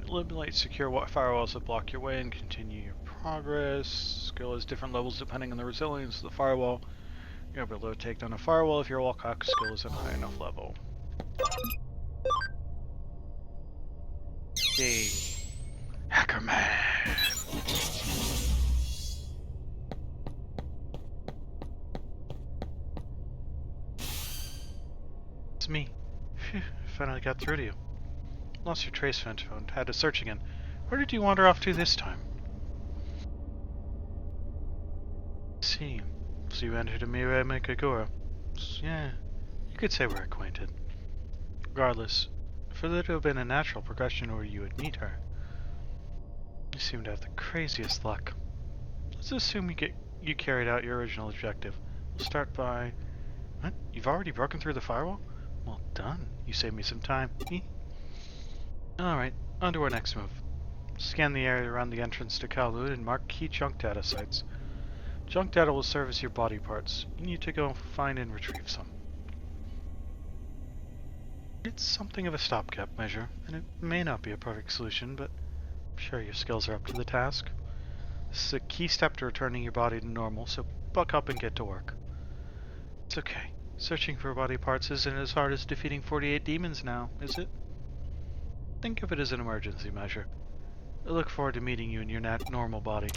Eliminate secure firewalls that block your way and continue your progress. Skill has different levels depending on the resilience of the firewall. You're able to take down a firewall if your walk-hack skill is at a high enough level. Hey, Hacker Man! It's me. Phew, finally got through to you. Lost your trace phone, had to search again. Where did you wander off to this time? See. So you entered Amira Mikagura. Yeah, you could say we're acquainted. Regardless, for there to have been a natural progression where you would meet her, you seem to have the craziest luck. Let's assume you carried out your original objective. We'll start by... What? You've already broken through the firewall? Well done. You saved me some time. Alright, on to our next move. Scan the area around the entrance to Kowloon and mark key junk data sites. Junk data will serve as your body parts. You need to go find and retrieve some. It's something of a stopgap measure, and it may not be a perfect solution, but I'm sure your skills are up to the task. This is a key step to returning your body to normal, so buck up and get to work. It's okay. Searching for body parts isn't as hard as defeating 48 demons now, is it? Think of it as an emergency measure. I look forward to meeting you in your normal body.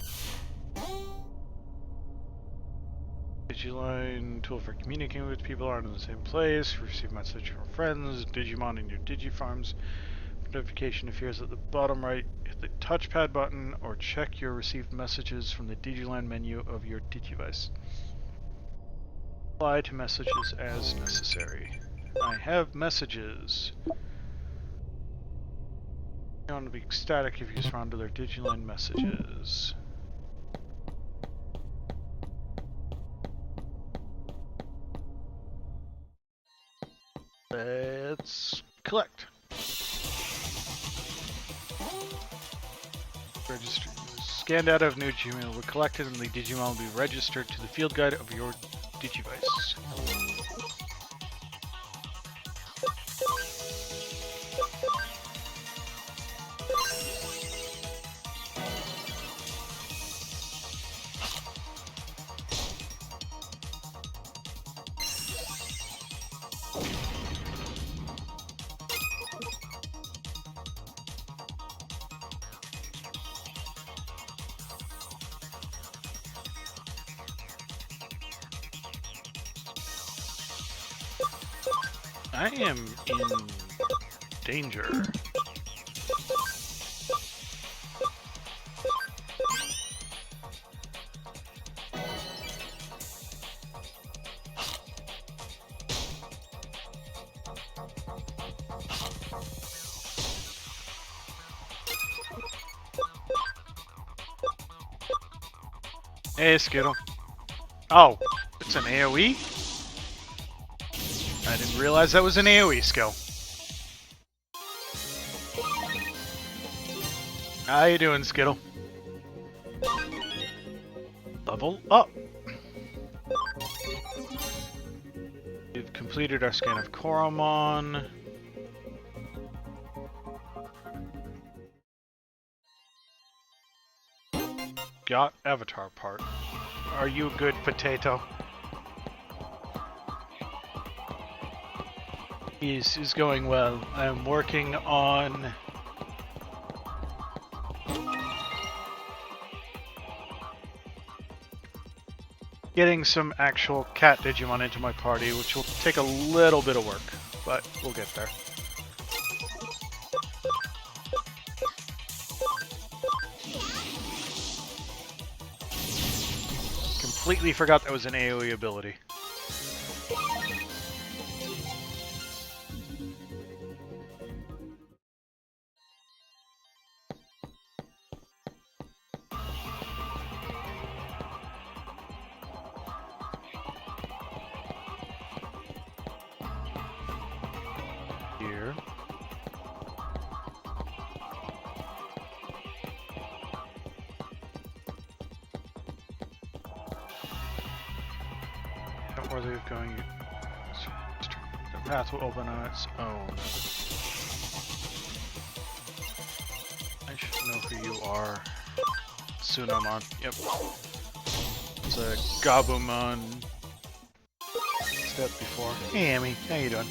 Digiline, tool for communicating with people aren't in the same place. Receive message from friends, Digimon in your Digifarms. Notification appears at the bottom right. Hit the touchpad button or check your received messages from the Digiline menu of your Digivice. Reply to messages as necessary. I have messages. You want to be ecstatic if you respond to their Digiline messages. Let's collect. Register. Scan data of new Digimon will be collected and the Digimon will be registered to the field guide of your Digivice. I am in danger. Hey, Skittle. Oh, it's an AoE? I didn't realize that was an AoE skill. How you doing, Skittle? Level up. We've completed our scan of Koromon. Got avatar part. Are you a good potato? Is going well. I'm working on getting some actual cat Digimon into my party, which will take a little bit of work, but we'll get there. Completely forgot that was an AoE ability. Here. Not worthy of going. The path will open on its own. who you are. Tsunomon. Yep. It's a Gabumon. Step before. Hey, Amy. How you doing?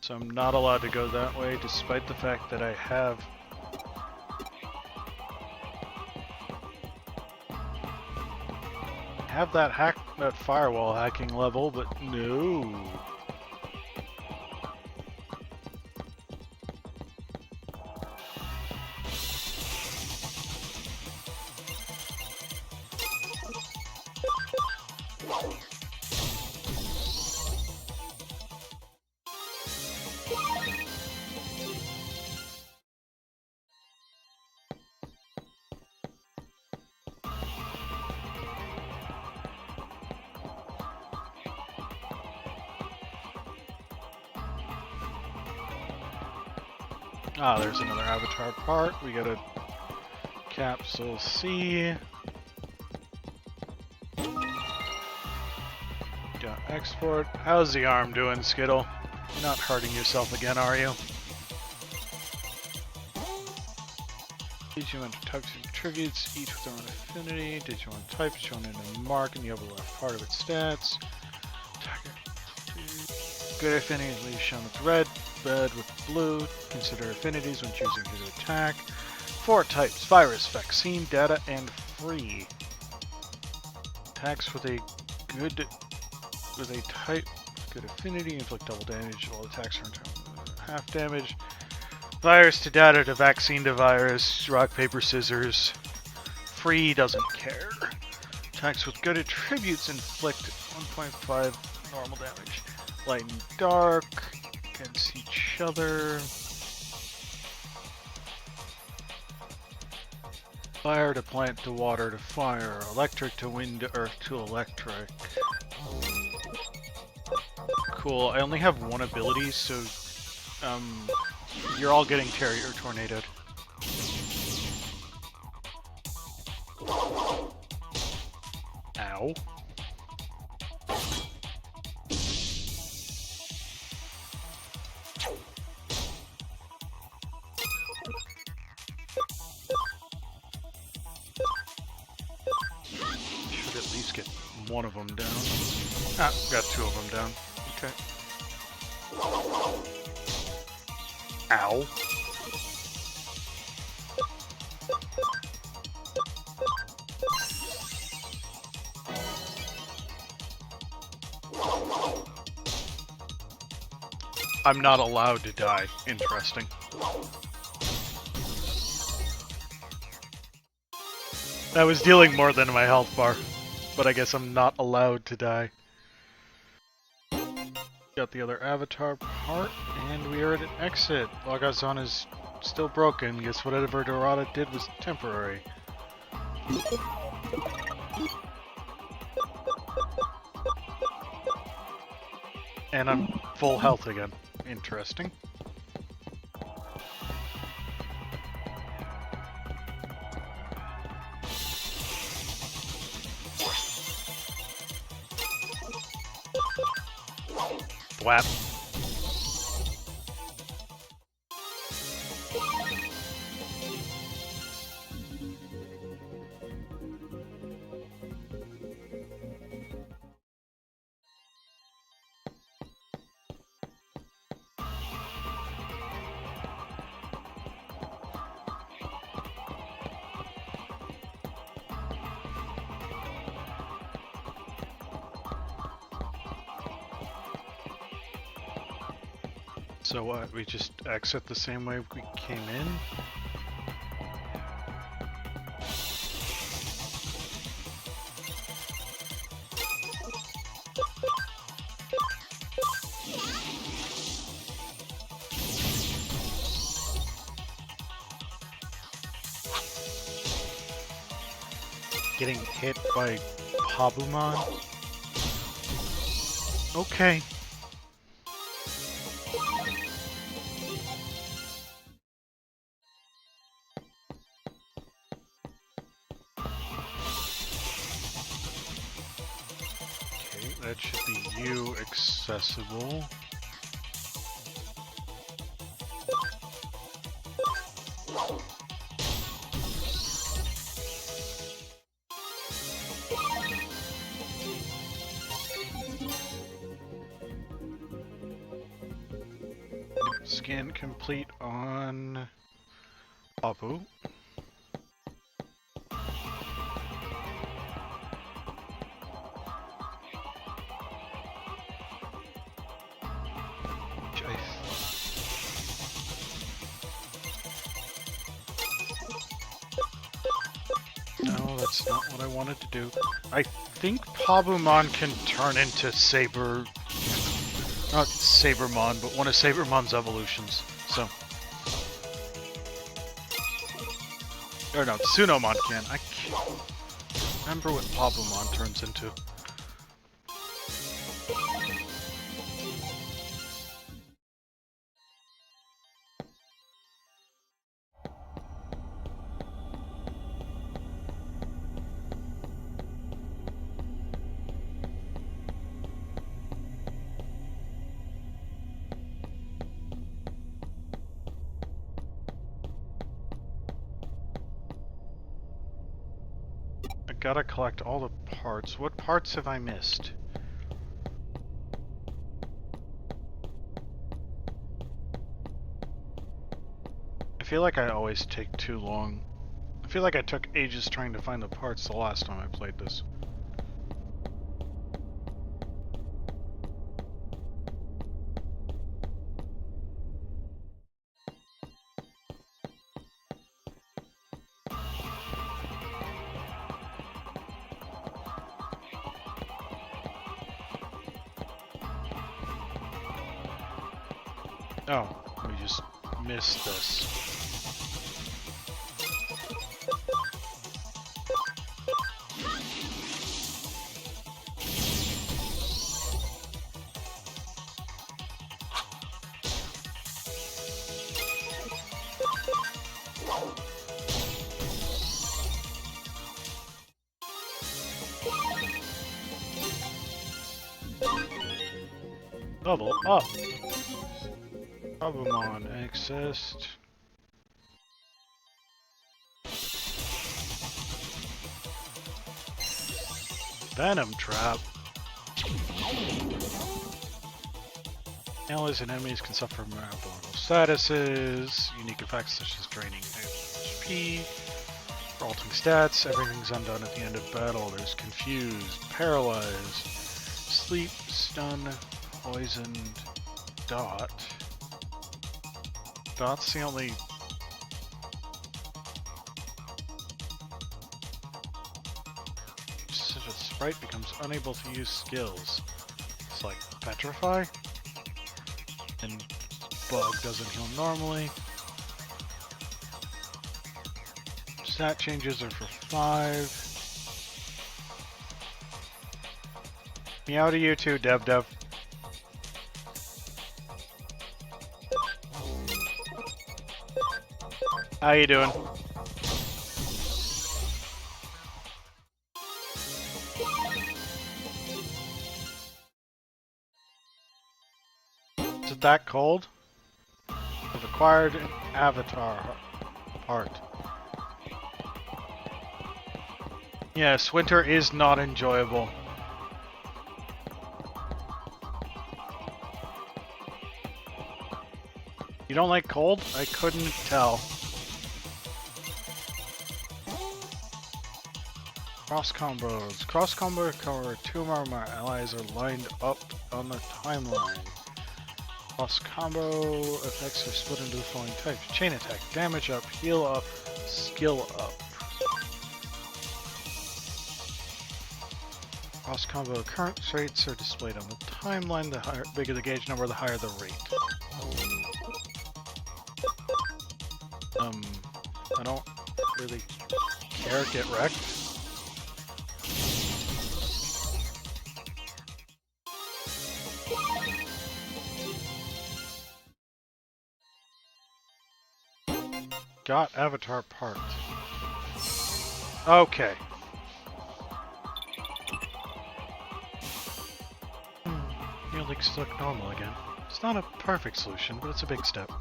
So I'm not allowed to go that way, despite the fact that I have that firewall hacking level, but no. Ah, there's another avatar part. We got a capsule C. Got export. How's the arm doing, Skittle? You're not hurting yourself again, are you? Digimon toxic attributes, each with their own affinity. Digimon type is shown in a mark in the upper left part of its stats. Good affinities leave shown with red. Red with blue. Consider affinities when choosing who to attack. 4 types: virus, vaccine, data, and free. Attacks with a type good affinity, inflict double damage. All attacks are half damage. Virus to data to vaccine to virus. Rock, paper, scissors. Free doesn't care. Attacks with good attributes inflict 1.5 normal damage. Light and dark against each other. Fire to plant to water to fire. Electric to wind to earth to electric. Cool. I only have one ability, so you're all getting tornadoed. Ow. Should at least get one of them down. Ah, got 2 of them down. Okay. Ow. I'm not allowed to die. Interesting. I was dealing more than my health bar, but I guess I'm not allowed to die. Got the other avatar part, and we are at an exit. Logazon is still broken. Guess whatever Dorada did was temporary. And I'm full health again. Interesting. Thwap. So what, we just exit the same way we came in? Getting hit by Pabumon? Okay. That should be you accessible. scan complete on Apu. No, that's not what I wanted to do. I think Pabumon can turn into Saber... Not Sabermon, but one of Sabermon's evolutions, so... Or no, Tsunomon can. I can't remember what Pabumon turns into. I gotta collect all the parts. What parts have I missed? I feel like I always take too long. I feel like I took ages trying to find the parts the last time I played this. Oh, we just missed this. Level up! Pabumon accessed. Venom Trap. Allies and enemies can suffer abnormal statuses, unique effects such as draining HP, for altering stats, everything's undone at the end of battle. There's confused, paralyzed, sleep, stun, poisoned, dot. Dot's the only... Such a sprite becomes unable to use skills. It's like Petrify, and Bug doesn't heal normally. Stat changes are for 5. Meow to you too, Dev. How you doing? Is it that cold? I've acquired an avatar part. Yes, winter is not enjoyable. You don't like cold? I couldn't tell. Cross combos. Cross combo cover 2 or more allies are lined up on the timeline. Cross combo effects are split into the following types: chain attack, damage up, heal up, skill up. Cross combo current rates are displayed on the timeline. The bigger the gauge number, the higher the rate. I don't really care. Get wrecked. Got avatar part. Okay. Nearly stuck normal again. It's not a perfect solution, but it's a big step.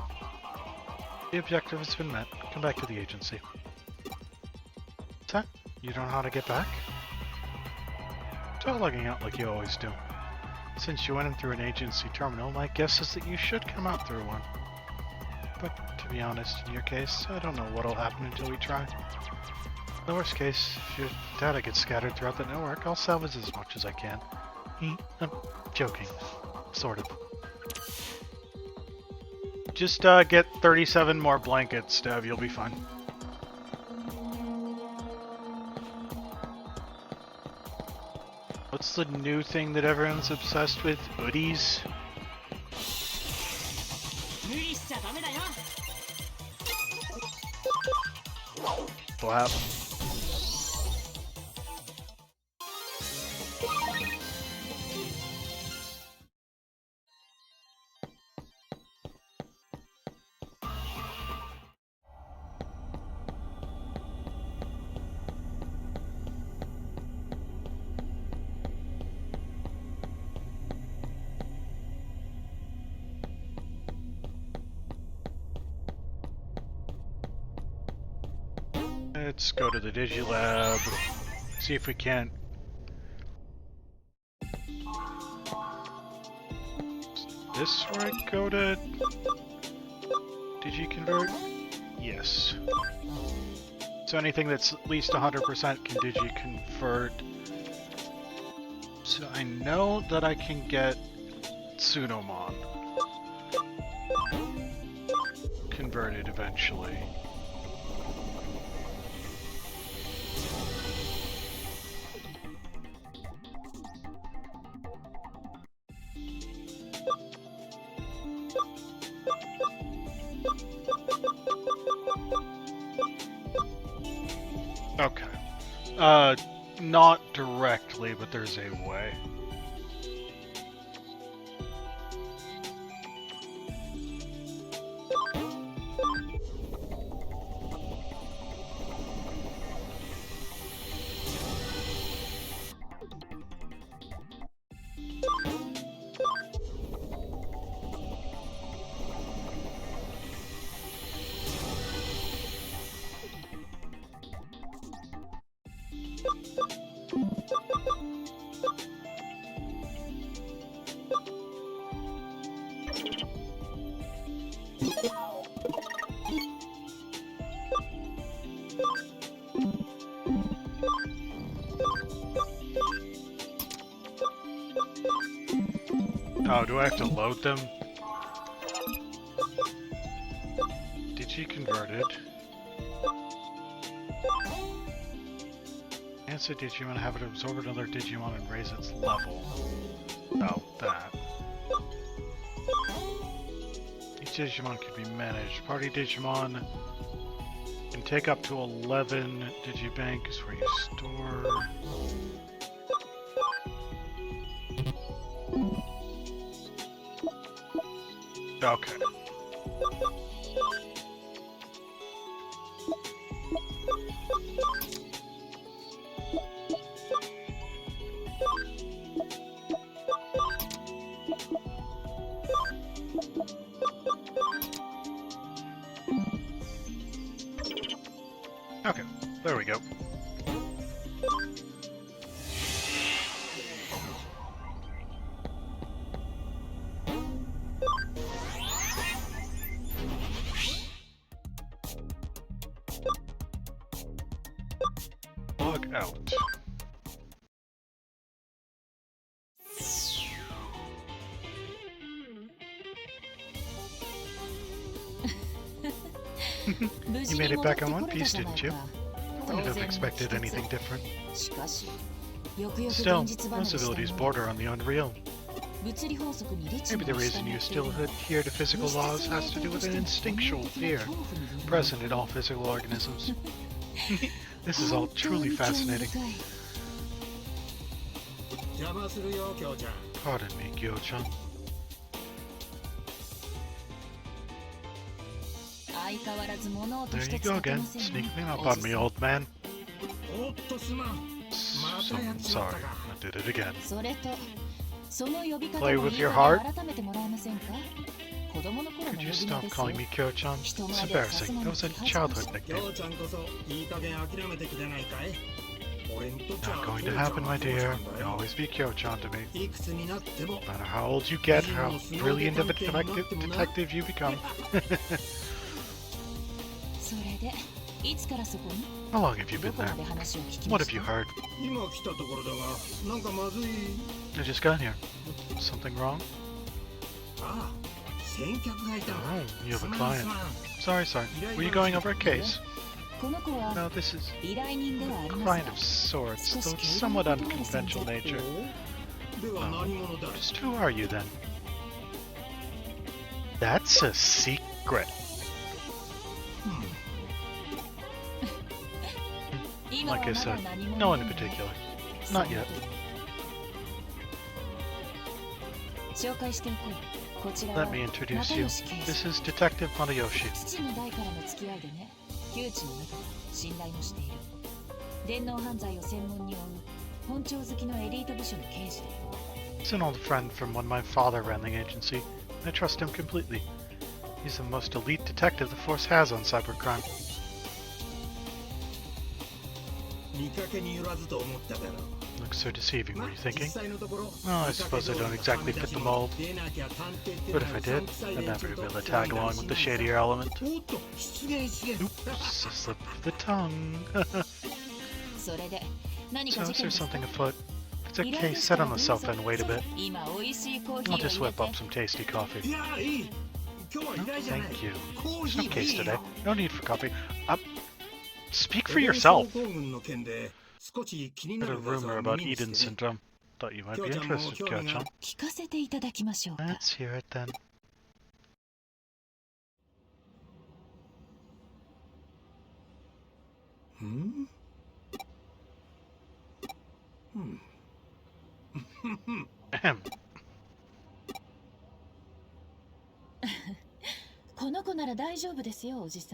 The objective has been met. Come back to the agency. What's that? You don't know how to get back? Stop logging out like you always do. Since you went in through an agency terminal, my guess is that you should come out through one. But to be honest, in your case, I don't know what'll happen until we try. In the worst case, if your data gets scattered throughout the network, I'll salvage as much as I can. I'm joking. Sort of. Just get 37 more blankets, Dev, you'll be fine. What's the new thing that everyone's obsessed with? Hoodies? Flap. Let's go to the Digilab, see if we can't. Is this where I go to Digi-convert? Yes. So anything that's at least 100% can Digi-convert. So I know that I can get Tsunomon converted eventually. Okay. Not directly, but there's a way. Oh, do I have to load them? Digi-converted. Answer Digimon, have it absorb another Digimon and raise its level. Oh, that. Each Digimon can be managed. Party Digimon can take up to 11 Digibanks where you store. Okay. Okay, there we go. Log out. You made it back in one piece, didn't you? I wouldn't have expected anything different. Still, most abilities border on the unreal. Maybe the reason you still adhere to physical laws has to do with an instinctual fear present in all physical organisms. This is all truly fascinating. Pardon me, Gyo-chan. There you go again, sneaking up on me, old man. So sorry, I did it again. Play with your heart? Could you stop calling me Kyo-chan? It's embarrassing. That was a childhood nickname. Not going to happen, my dear. You'll always be Kyo-chan to me. No matter how old you get, how brilliant of a detective you become. How long have you been there? What have you heard? I just got here. Something wrong? Oh, you have a client. Sorry. Were you going over a case? No, this is a client of sorts, though it's somewhat unconventional nature. Just who are you then? That's a secret. Like I said, no one in particular. Not yet. Let me introduce you. This is Detective Matayoshi. He's an old friend from when my father ran the agency. I trust him completely. He's the most elite detective the force has on cybercrime. Looks so deceiving, were you thinking? Oh, I suppose I don't exactly fit the mold. But if I did, I'd never be able to tag along with the shadier element. Oops, a slip of the tongue. So is there something afoot? It's a case set on the south end, wait a bit. I'll just whip up some tasty coffee. Oh, thank you. There's no case today. No need for coffee. Speak for yourself. Heard a rumor about Eden syndrome. Thought you might be interested, Kyo-chan. Let's hear it then. Ahem.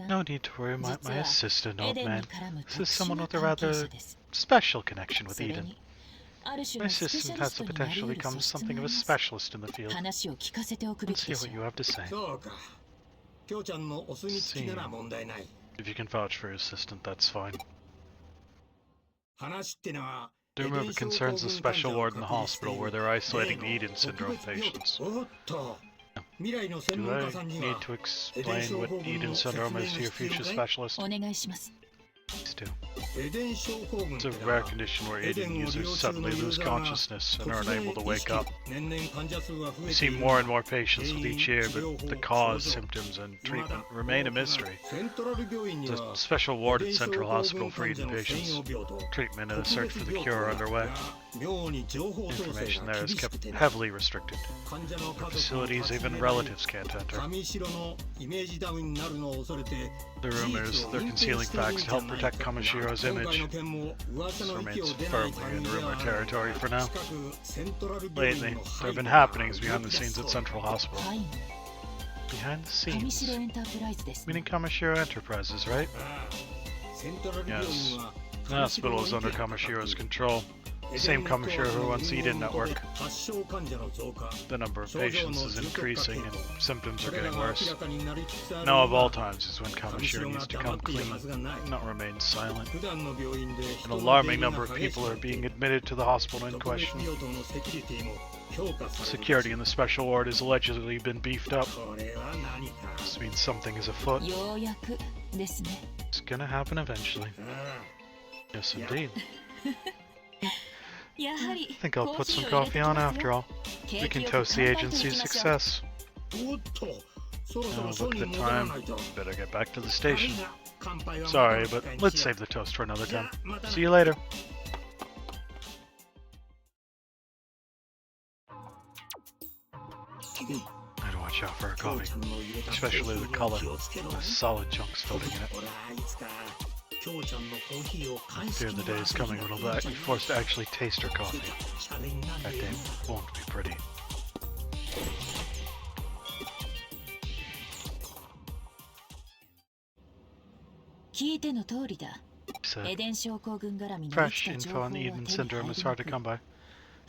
No need to worry, my assistant, old man. This is someone with a rather special connection with Eden. My assistant has the potential to become something of a specialist in the field. Let's hear what you have to say. See, if you can vouch for your assistant, that's fine. The rumor concerns the special ward in the hospital where they're isolating the Eden syndrome patients. Do I need to explain what Eden syndrome is to your future specialist? Please do. It's a rare condition where Eden users suddenly lose consciousness and are unable to wake up. We see more and more patients with each year, but the cause, symptoms, and treatment remain a mystery. There's a special ward at Central Hospital for Eden patients. Treatment and a search for the cure are underway. Information there is kept heavily restricted. The facilities, even relatives can't enter. The rumors they're concealing facts to help protect Kamashiro's image. This remains firmly in rumor territory for now. Lately, there have been happenings behind the scenes at Central Hospital. Behind the scenes? Meaning Kamashiro Enterprises, right? Yes. The hospital is under Kamashiro's control. The same Kamashiro who runs Eden Network. The number of patients is increasing and symptoms are getting worse. Now of all times is when Kamashiro needs to come clean, not remain silent. An alarming number of people are being admitted to the hospital in question. Security in the special ward has allegedly been beefed up. This means something is afoot. It's gonna happen eventually. Yes, indeed. I think I'll put some coffee on after all. We can toast the agency's success. Now look at the time. Better get back to the station. Sorry, but let's save the toast for another time. See you later. I'd watch out for her coffee, especially the color. The solid chunks floating in it. I fear the day is coming when I'll be forced to actually taste her coffee. That day won't be pretty. He said, fresh info on Eden syndrome is hard to come by.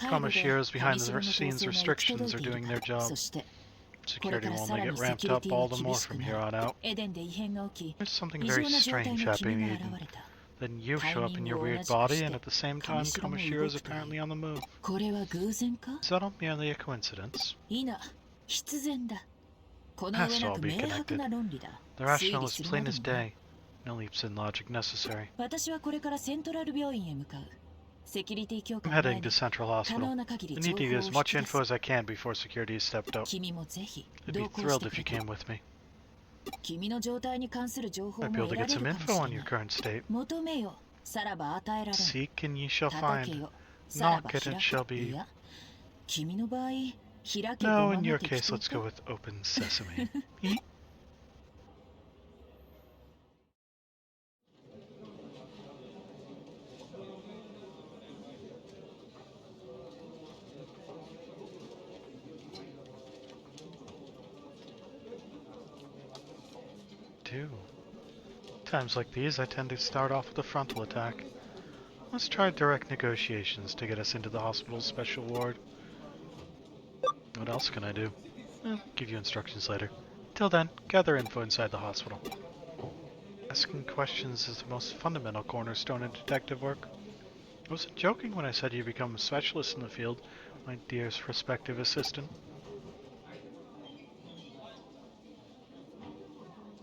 Kamashiro's behind the scenes restrictions are doing their job. Security will only get ramped up all the more from here on out. There's something very strange happening in Eden. Then you show up in your weird body, and at the same time, Kamoshiro's apparently on the move. Is that all merely a coincidence? Has to all be connected. The rationale is plain as day. No leaps in logic necessary. I'm heading to Central Hospital. I need to get as much info as I can before security is stepped up. I'd be thrilled if you came with me. Might be able to get some info on your current state. Seek and ye shall find. Knock and it shall be. No, in your case, let's go with open sesame. Times like these, I tend to start off with a frontal attack. Let's try direct negotiations to get us into the hospital's special ward. What else can I do? I'll give you instructions later. Till then, gather info inside the hospital. Asking questions is the most fundamental cornerstone in detective work. I wasn't joking when I said you become a specialist in the field, my dearest prospective assistant.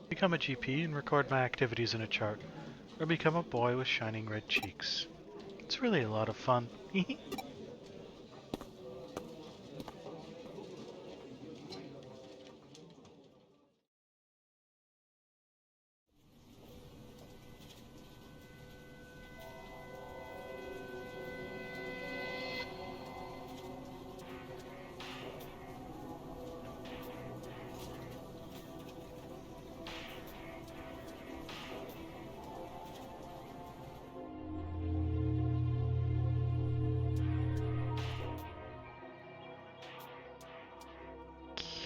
Become a GP and record my activities in a chart, or become a boy with shining red cheeks. It's really a lot of fun.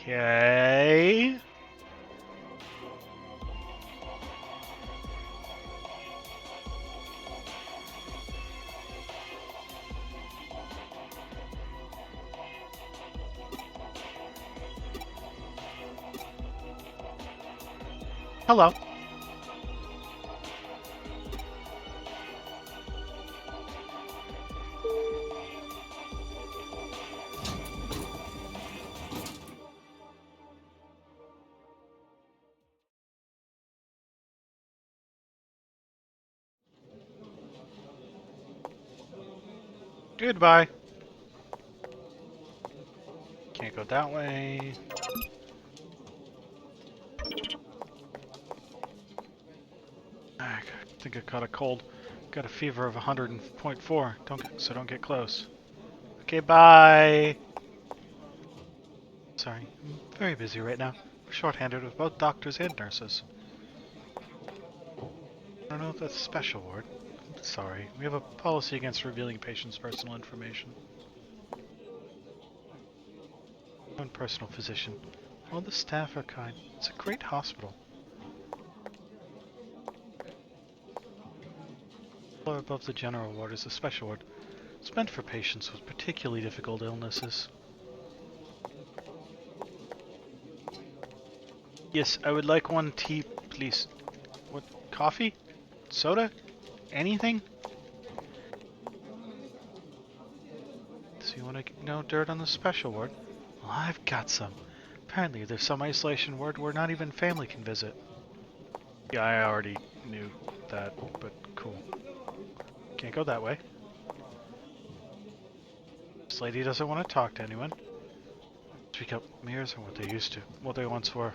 Okay. Hello. Goodbye. Can't go that way. I think I caught a cold. Got a fever of 100.4. Don't get close. Okay, bye. Sorry, I'm very busy right now. We're short-handed with both doctors and nurses. I don't know if that's a special ward. I'm sorry, we have a policy against revealing patients' personal information. I'm a personal physician. All the staff are kind. It's a great hospital. The floor above the general ward is a special ward. It's meant for patients with particularly difficult illnesses. Yes, I would like one tea, please. What, coffee? Soda? Anything? So you want to get no dirt on the special ward? Well, I've got some. Apparently there's some isolation ward where not even family can visit. Yeah, I already knew that, but cool. Can't go that way. This lady doesn't want to talk to anyone. Speak up. Mirrors are what they used to. What they once were.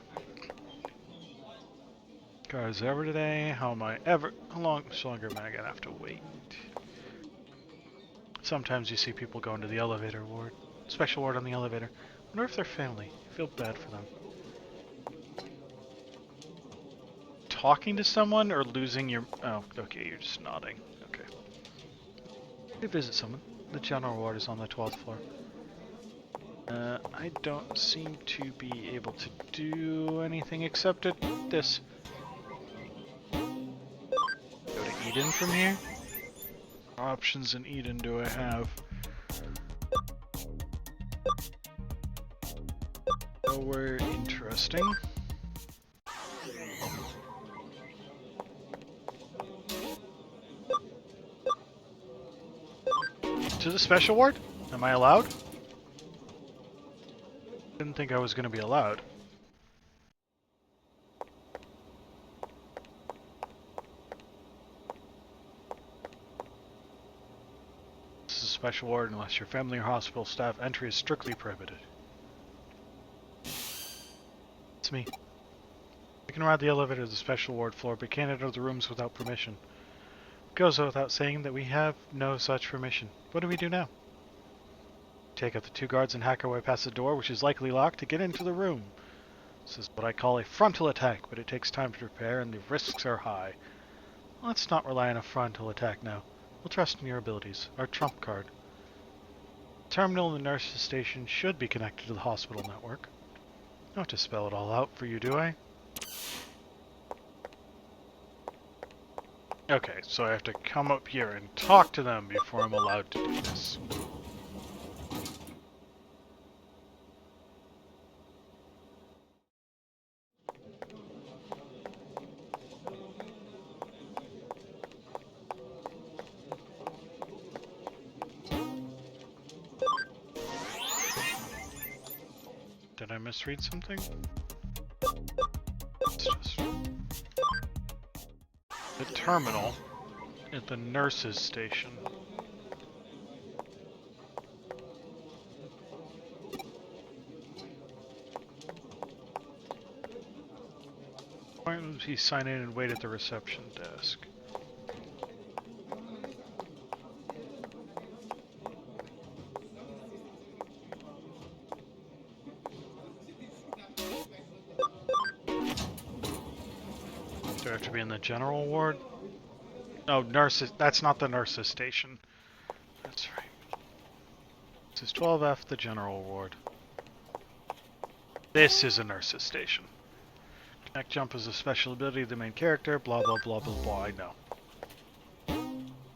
Cars ever today? How much longer am I gonna have to wait? Sometimes you see people go into the elevator ward. Special ward on the elevator. Wonder if they're family. I feel bad for them. Talking to someone or losing your... Oh, okay, you're just nodding. Okay. You visit someone. The general ward is on the 12th floor. I don't seem to be able to do anything except at this. Go to Eden from here? What options in Eden do I have? Nowhere interesting. To the special ward? Am I allowed? Didn't think I was going to be allowed. This is a special ward unless your family or hospital staff entry is strictly prohibited. It's me. You can ride the elevator to the special ward floor, but can't enter the rooms without permission. It goes without saying that we have no such permission. What do we do now? Take out the 2 guards and hack our way past the door, which is likely locked, to get into the room. This is what I call a frontal attack, but it takes time to prepare and the risks are high. Let's not rely on a frontal attack now. We'll trust in your abilities. Our trump card. The terminal in the nurse's station should be connected to the hospital network. I don't have to spell it all out for you, do I? Okay, so I have to come up here and talk to them before I'm allowed to do this. Did I misread something? It's just the terminal at the nurse's station. Why don't he sign in and wait at the reception desk? Do I have to be in the general ward? No, nurses. That's not the nurses station. That's right. This is 12F, the general ward. This is a nurses station. Connect jump is a special ability of the main character. Blah blah blah blah blah. I know.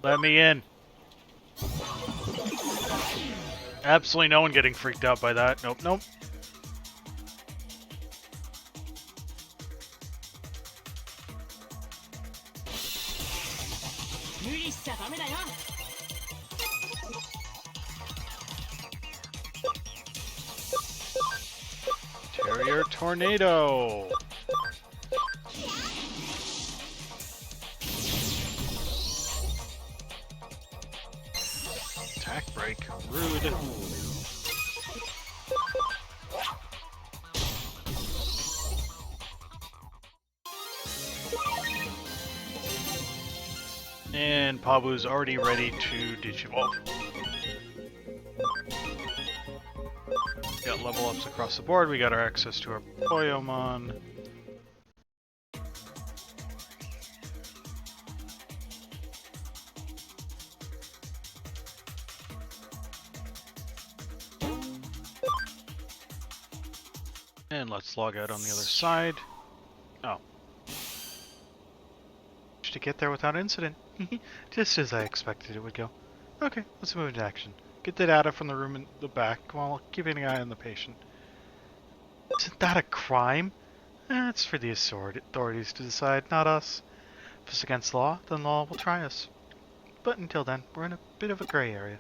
Let me in. Absolutely no one getting freaked out by that. Nope, nope. Terrier Tornado! Attack break. Rude. And Pabu's already ready to Digivolve. Got level ups across the board. We got our access to our Poyomon. And let's log out on the other side. Oh. To get there without incident. Just as I expected it would go. Okay, let's move into action. Get the data from the room in the back while keeping an eye on the patient. Isn't that a crime? It's for the authorities to decide, not us. If it's against the law, then law will try us. But until then, we're in a bit of a gray area.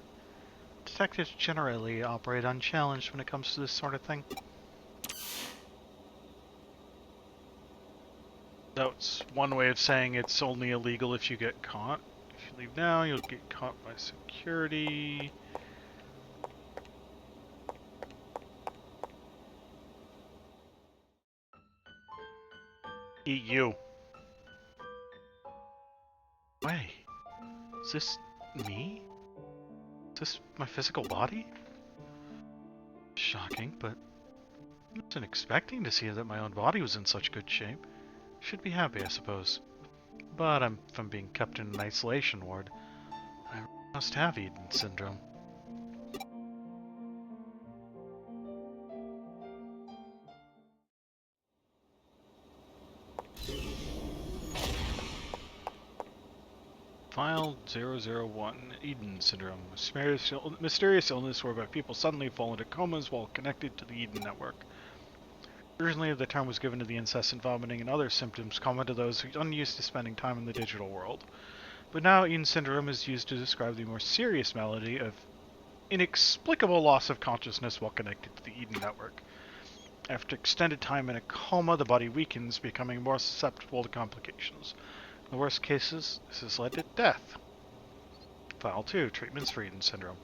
Detectives generally operate unchallenged when it comes to this sort of thing. That's one way of saying it's only illegal if you get caught. If you leave now, you'll get caught by security. Eat you. Wait, is this me? Is this my physical body? Shocking, but I wasn't expecting to see that my own body was in such good shape. Should be happy, I suppose. But if I'm being kept in an isolation ward, I must have Eden syndrome. File 001, Eden syndrome. Mysterious illness whereby people suddenly fall into comas while connected to the Eden network. Originally, the term was given to the incessant vomiting and other symptoms common to those who are unused to spending time in the digital world. But now Eden syndrome is used to describe the more serious malady of inexplicable loss of consciousness while connected to the Eden network. After extended time in a coma, the body weakens, becoming more susceptible to complications. In the worst cases, this has led to death. File 2. Treatments for Eden syndrome.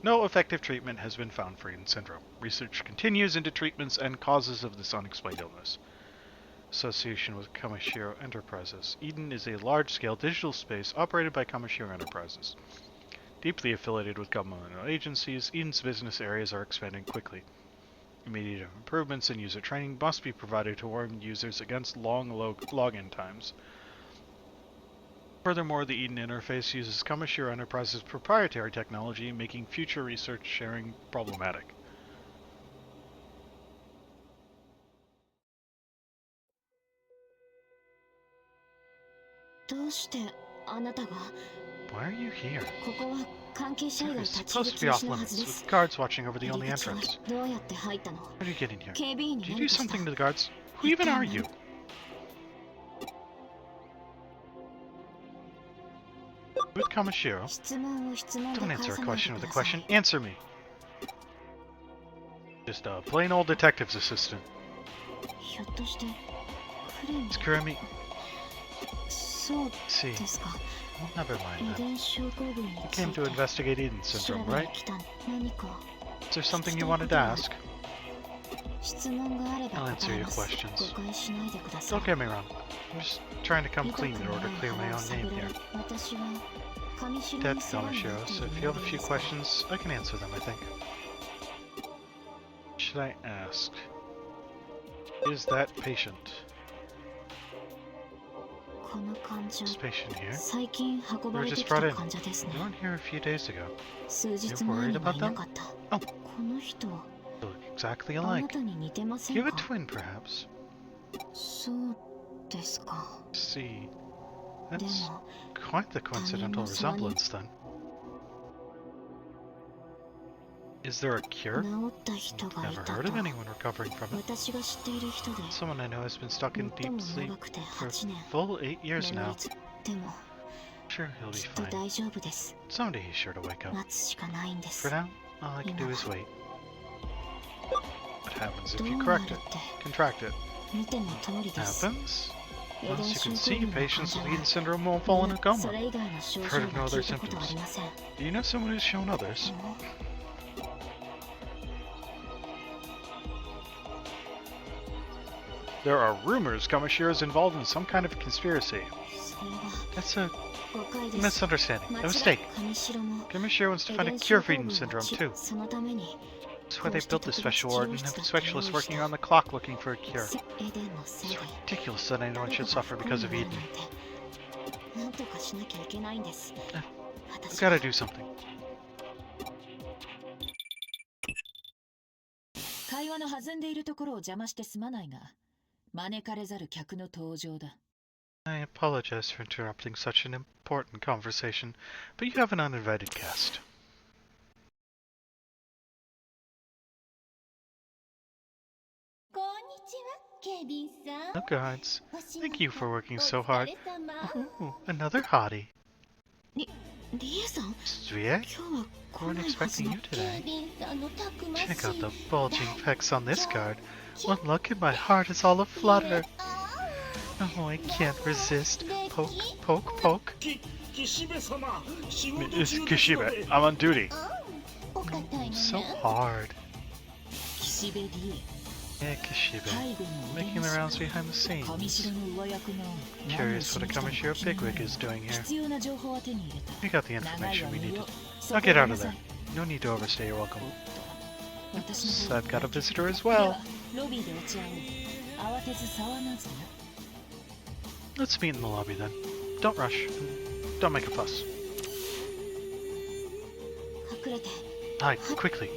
No effective treatment has been found for Eden syndrome. Research continues into treatments and causes of this unexplained illness. Association with Kamishiro Enterprises. Eden is a large-scale digital space operated by Kamishiro Enterprises. Deeply affiliated with governmental agencies, Eden's business areas are expanding quickly. Immediate improvements in user training must be provided to warn users against long login times. Furthermore, the Eden interface uses Kamishiro Enterprises' proprietary technology, making future research sharing problematic. Why are you here? You're supposed to be off limits, with guards watching over the only entrance. How did you get in here? Did you do something to the guards? Who even are you? With Kamishiro? Don't answer a question with a question. Answer me! Just a plain old detective's assistant. It's Kurami. See. Well, never mind then. You came to investigate Eden syndrome, right? Is there something you wanted to ask? I'll answer your questions. Don't get me wrong. I'm just trying to come clean in order to clear my own name here. Dead Kamishiro, so if you have a few questions, I can answer them, I think. Should I ask? Is that patient? This patient here? They were just brought in. They weren't here a few days ago. You're worried about them? Oh. They look exactly alike. You have a twin, perhaps? See. That's quite the coincidental resemblance, then. Is there a cure? Never heard of anyone recovering from it. Someone I know has been stuck in deep sleep for a full 8 years now. Sure, he'll be fine. Someday he's sure to wake up. For now, all I can do is wait. What happens if you contract it? Happens? As you can see, patients with Eden syndrome won't fall in a coma. I've heard of no other symptoms. Do you know someone who's shown others? There are rumors Kamishiro is involved in some kind of conspiracy. That's a misunderstanding, a mistake. Kamishiro wants to find a cure for Eden syndrome, too. That's why they built this special ward and have specialists working around the clock looking for a cure. It's ridiculous that anyone should suffer because of Eden. We've got to do something. I apologize for interrupting such an important conversation, but you have an uninvited guest. Hello, guards. Thank you for working so hard. Ooh, another hottie. Rie? Weren't expecting you today. Check out the bulging pecs on this guard. One look and my heart is all aflutter. Oh, I can't resist. Poke, poke, poke. It's Kishibe. I'm on duty. So hard. Yeah, Kishibe. Making the rounds behind the scenes. Curious what a Kamishiro bigwig is doing here. We got the information we needed. Now get out of there. No need to overstay your welcome. Oops, I've got a visitor as well. Let's meet in the lobby then. Don't rush. Don't make a fuss. Hide, quickly.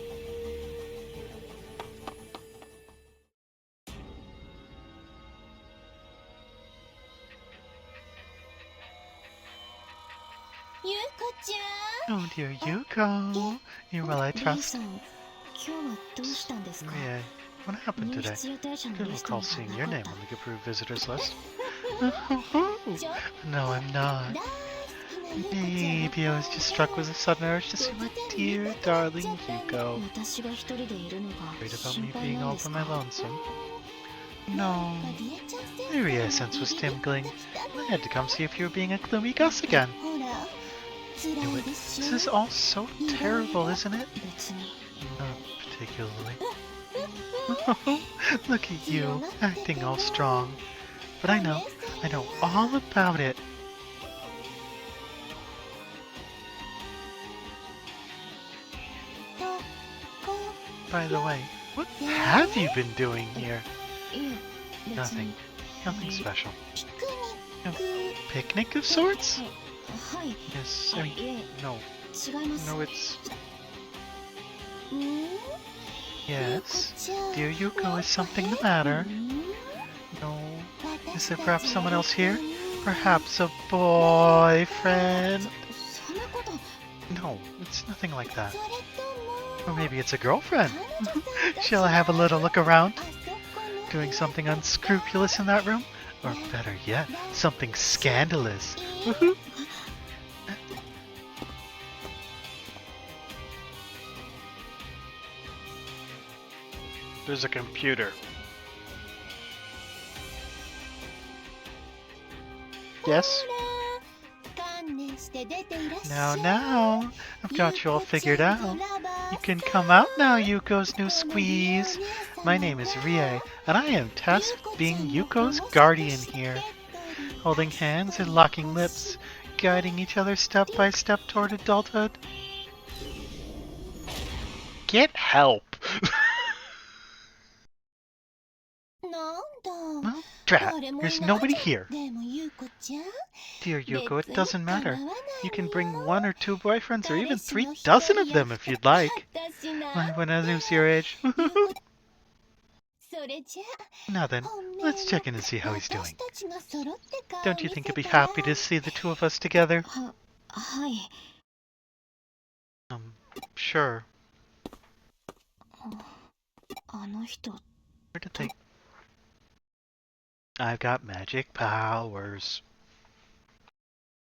Oh dear Yuko, you're well I trust. Yeah, what happened today? I don't recall seeing your name on the approved visitors list. No, I'm not. Maybe I was just struck with a sudden urge to see my dear, darling Yuko. Worried about me being all by my lonesome? No. My real sense was tingling. I had to come see if you were being a gloomy Gus again. This is all so terrible, isn't it? Not particularly. Look at you, acting all strong. But I know all about it. By the way, what have you been doing here? Nothing special. A picnic of sorts? Yes, I mean, no, it's... Yes, dear Yuko, is something the matter? No, is there perhaps someone else here? Perhaps a boyfriend? No, it's nothing like that. Or maybe it's a girlfriend. Shall I have a little look around? Doing something unscrupulous in that room? Or better yet, something scandalous. Woohoo! There's a computer. Yes? Now, I've got you all figured out. You can come out now, Yuko's new squeeze. My name is Rie, and I am tasked with being Yuko's guardian here. Holding hands and locking lips, guiding each other step by step toward adulthood. Get help! Well, drat, there's nobody here. Dear Yuko, it doesn't matter. You can bring 1 or 2 boyfriends or even 3 dozen of them if you'd like. When I lose your age. Now then, let's check in and see how he's doing. Don't you think he'll be happy to see the 2 of us together? Sure. Where did they... I've got magic powers.